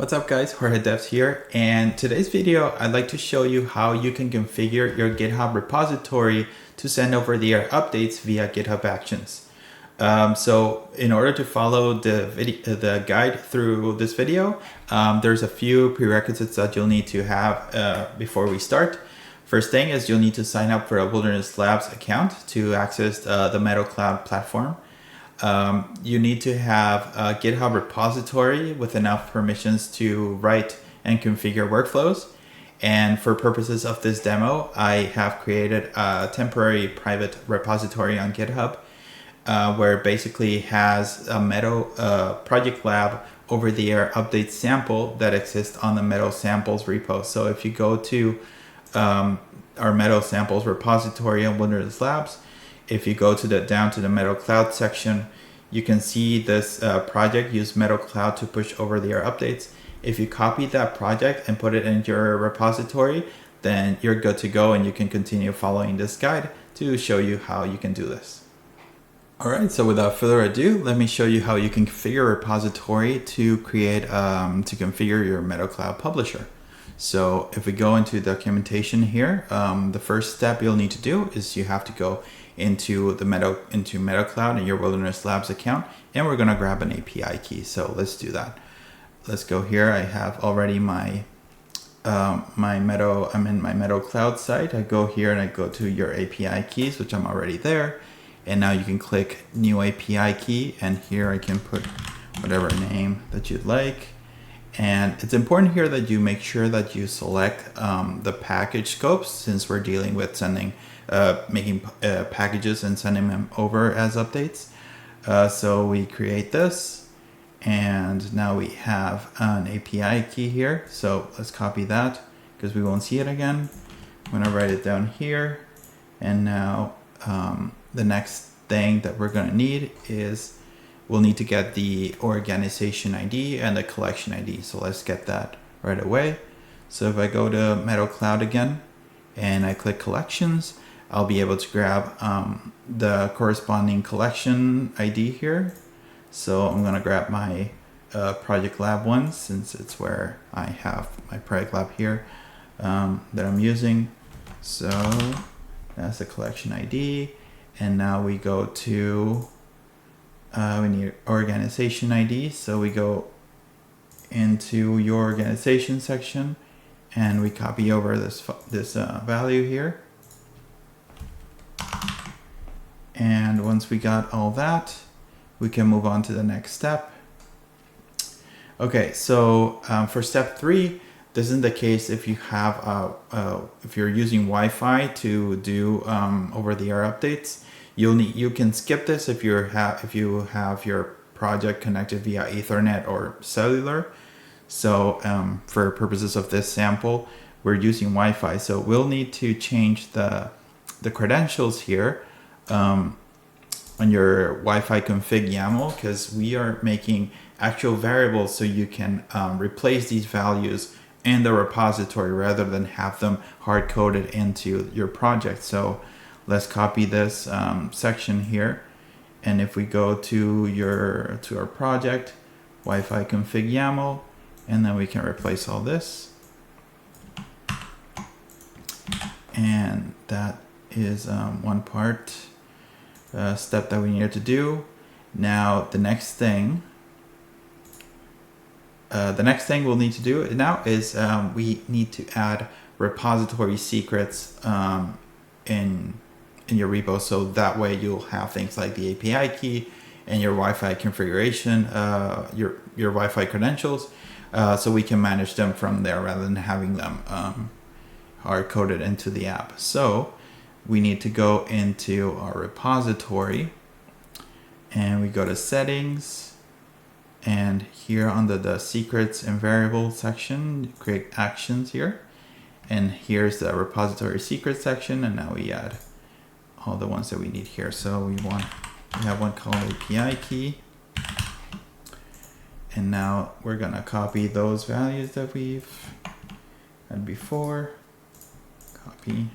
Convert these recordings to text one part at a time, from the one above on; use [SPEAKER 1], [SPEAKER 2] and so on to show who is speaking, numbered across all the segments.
[SPEAKER 1] What's up guys, Jorge Devs here, and today's video I'd like to show you how you can configure your GitHub repository to send over the air updates via GitHub Actions. So in order to follow the guide through this video, there's a few prerequisites that you'll need to have before we start. First thing is you'll need to sign up for a Wilderness Labs account to access the Meadow.Cloud platform. You need to have a GitHub repository with enough permissions to write and configure workflows. And for purposes of this demo, I have created a temporary private repository on GitHub where it basically has a Meadow project lab over-the-air update sample that exists on the Meadow samples repo. So if you go to our Meadow samples repository on Wilderness Labs, if you go to down to the Meadow.Cloud section, you can see this project use Meadow.Cloud to push over-the-air updates. If you copy that project and put it into your repository, then you're good to go and you can continue following this guide to show you how you can do this. Alright, so without further ado, let me show you how you can configure a repository to create, to configure your Meadow.Cloud Publisher. So if we go into documentation here, the first step you'll need to do is you have to go into Meadow.Cloud in your Wilderness Labs account, and we're going to grab an API key. So let's do that. Let's go here. I have already my I'm in my Meadow.Cloud site. I go here and I go to your API keys, which I'm already there. And now you can click new API key, and here I can put whatever name that you'd like. And it's important here that you make sure that you select the package scopes, since we're dealing with making packages and sending them over as updates. So we create this, and now we have an API key here. So let's copy that because we won't see it again. I'm gonna write it down here. And now the next thing that we're gonna need is we'll need to get the organization ID and the collection ID. So let's get that right away. So if I go to Meadow.Cloud again and I click collections, I'll be able to grab the corresponding collection ID here. So I'm gonna grab my project lab one, since it's where I have my project lab here that I'm using. So that's the collection ID. And now we go to we need organization ID, so we go into your organization section and we copy over this value here. And once we got all that, we can move on to the next step. Okay, so for step 3, this isn't the case if you have if you're using Wi-Fi to do over-the-air updates. You can skip this if you have your project connected via Ethernet or cellular. So for purposes of this sample, we're using Wi-Fi. So we'll need to change the credentials here on your wifi.config.yaml, because we are making actual variables, so you can replace these values in the repository rather than have them hard-coded into your project. So let's copy this section here, and if we go to our project, wifi.config.yaml, and then we can replace all this. And that is one step that we needed to do. Now the next thing we'll need to do now is we need to add repository secrets in your repo, so that way you'll have things like the API key and your Wi-Fi configuration, your Wi-Fi credentials, so we can manage them from there rather than having them hard-coded into the app. So we need to go into our repository and we go to settings, and here under the secrets and variables section, create actions here. And here's the repository secret section, and now we add all the ones that we need here. So we have one called API key, and now we're gonna copy those values that we've had before. Copy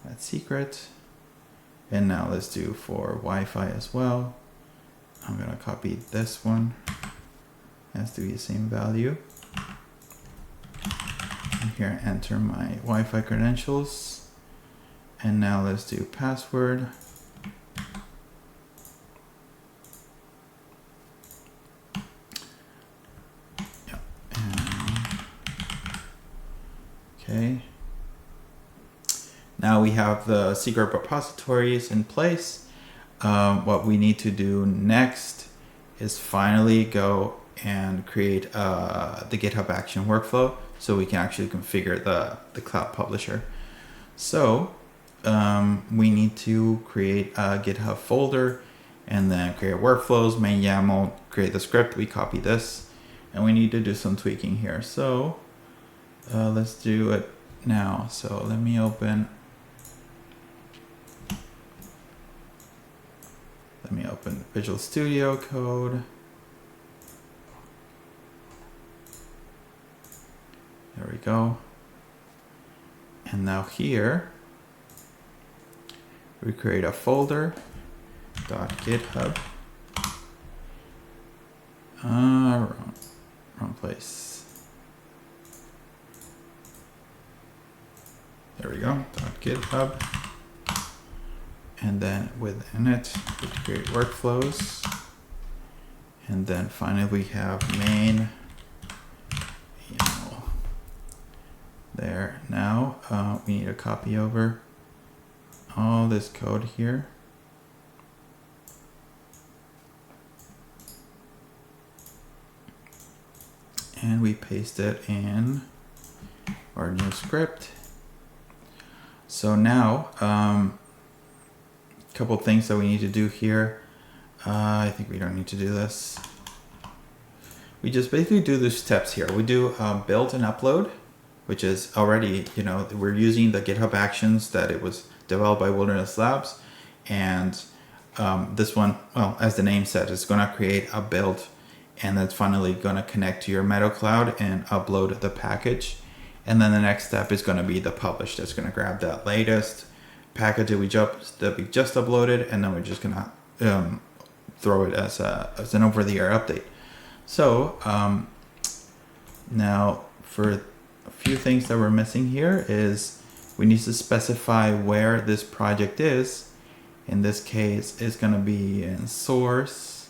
[SPEAKER 1] that secret, and now let's do for Wi-Fi as well. I'm gonna copy this one, has to be the same value. And here, enter my Wi-Fi credentials. And now let's do password. Yep. Okay. Now we have the secret repositories in place. What we need to do next is finally go and create the GitHub Action workflow so we can actually configure the Cloud Publisher. So we need to create a GitHub folder and then create workflows, main YAML, create the script. We copy this and we need to do some tweaking here. So let's do it now. So let me open Visual Studio Code. There we go. And now here, we create a folder, .github. Wrong place. There we go, .github. And then within it, we create workflows. And then finally we have main. There. Now we need to copy over all this code here. And we paste it in our new script. So now, couple things that we need to do here. I think we don't need to do this. We just basically do the steps here. We do build and upload, which is already, we're using the GitHub Actions that it was developed by Wilderness Labs. And this one, well, as the name said, it's going to create a build and that's finally going to connect to your Meadow.Cloud and upload the package. And then the next step is going to be the publish. That's going to grab that latest package that we just uploaded, and then we're just gonna throw it as an over-the-air update. So now for a few things that we're missing here is we need to specify where this project is. In this case, it's gonna be in source,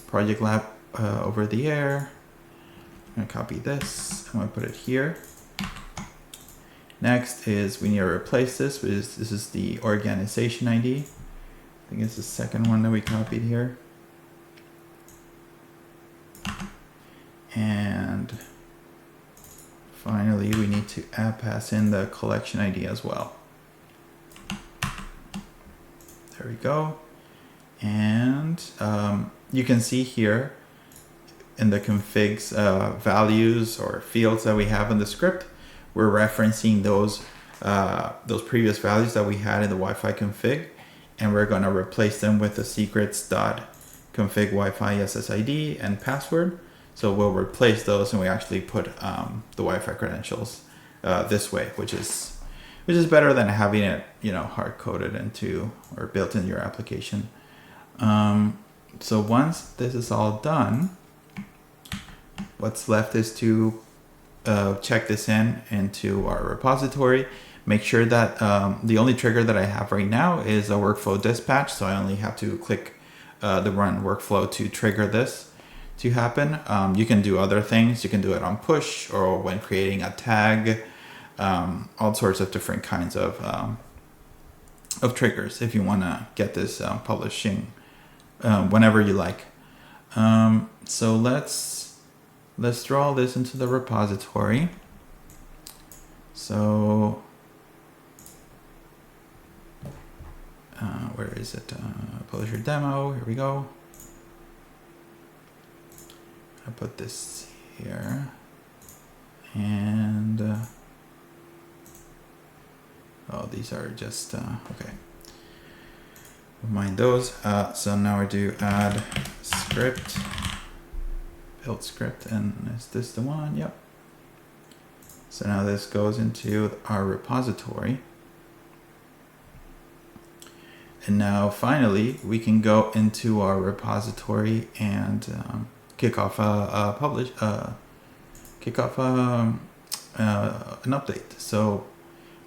[SPEAKER 1] project lab over the air. I'm gonna copy this, I'm gonna put it here. Next is we need to replace this with, this is the organization ID. I think it's the second one that we copied here. And finally, we need to pass in the collection ID as well. There we go. And you can see here in the configs values or fields that we have in the script, we're referencing those previous values that we had in the Wi-Fi config, and we're going to replace them with the secrets.config Wi-Fi SSID and password. So we'll replace those, and we actually put the Wi-Fi credentials this way, which is better than having it, hard coded into or built into your application. So once this is all done, what's left is to check this into our repository. Make sure that the only trigger that I have right now is a workflow dispatch. So I only have to click the run workflow to trigger this to happen. You can do other things. You can do it on push or when creating a tag, all sorts of different kinds of triggers if you want to get this publishing whenever you like. So let's draw all this into the repository. So where is it? Publisher demo, here we go. I put this here. And oh, these are just okay. Mind those. So now I do add script, build script, and is this the one? Yep. So now this goes into our repository. And now finally we can go into our repository and kick off an update. So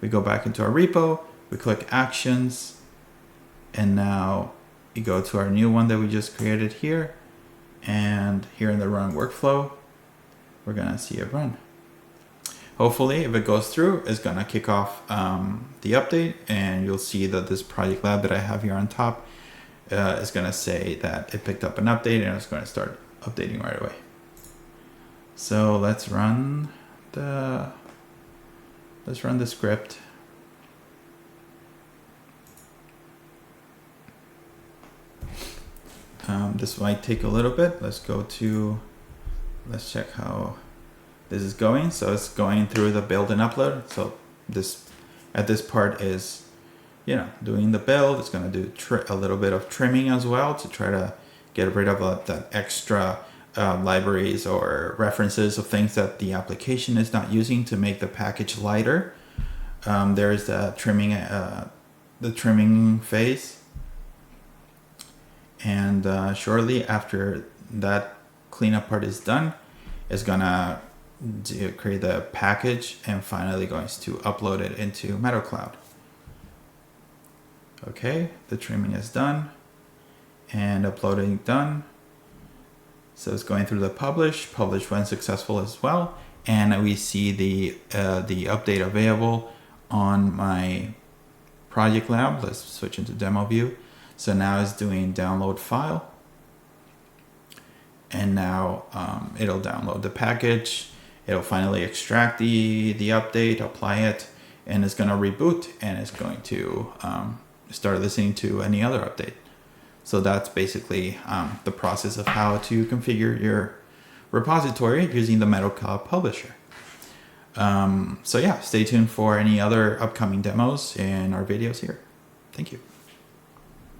[SPEAKER 1] we go back into our repo, we click Actions, and now you go to our new one that we just created here, and here in the run workflow, we're gonna see it run. Hopefully, if it goes through, it's gonna kick off the update, and you'll see that this project lab that I have here on top is gonna say that it picked up an update and it's gonna start updating right away. So let's run the script. This might take a little bit. Let's check how this is going. So it's going through the build and upload. So at this part is, doing the build. It's going to do a little bit of trimming as well to try to get rid of that extra libraries or references of things that the application is not using to make the package lighter. There's the trimming phase. And shortly after that cleanup part is done, it's gonna create the package and finally going to upload it into Meadow.Cloud. Okay, the trimming is done and uploading done. So it's going through the publish went successful as well. And we see the update available on my project lab. Let's switch into demo view. So now it's doing download file, and now it'll download the package. It'll finally extract the update, apply it, and it's going to reboot, and it's going to start listening to any other update. So that's basically the process of how to configure your repository using the Meadow.Cloud Publisher. So yeah, stay tuned for any other upcoming demos in our videos here. Thank you.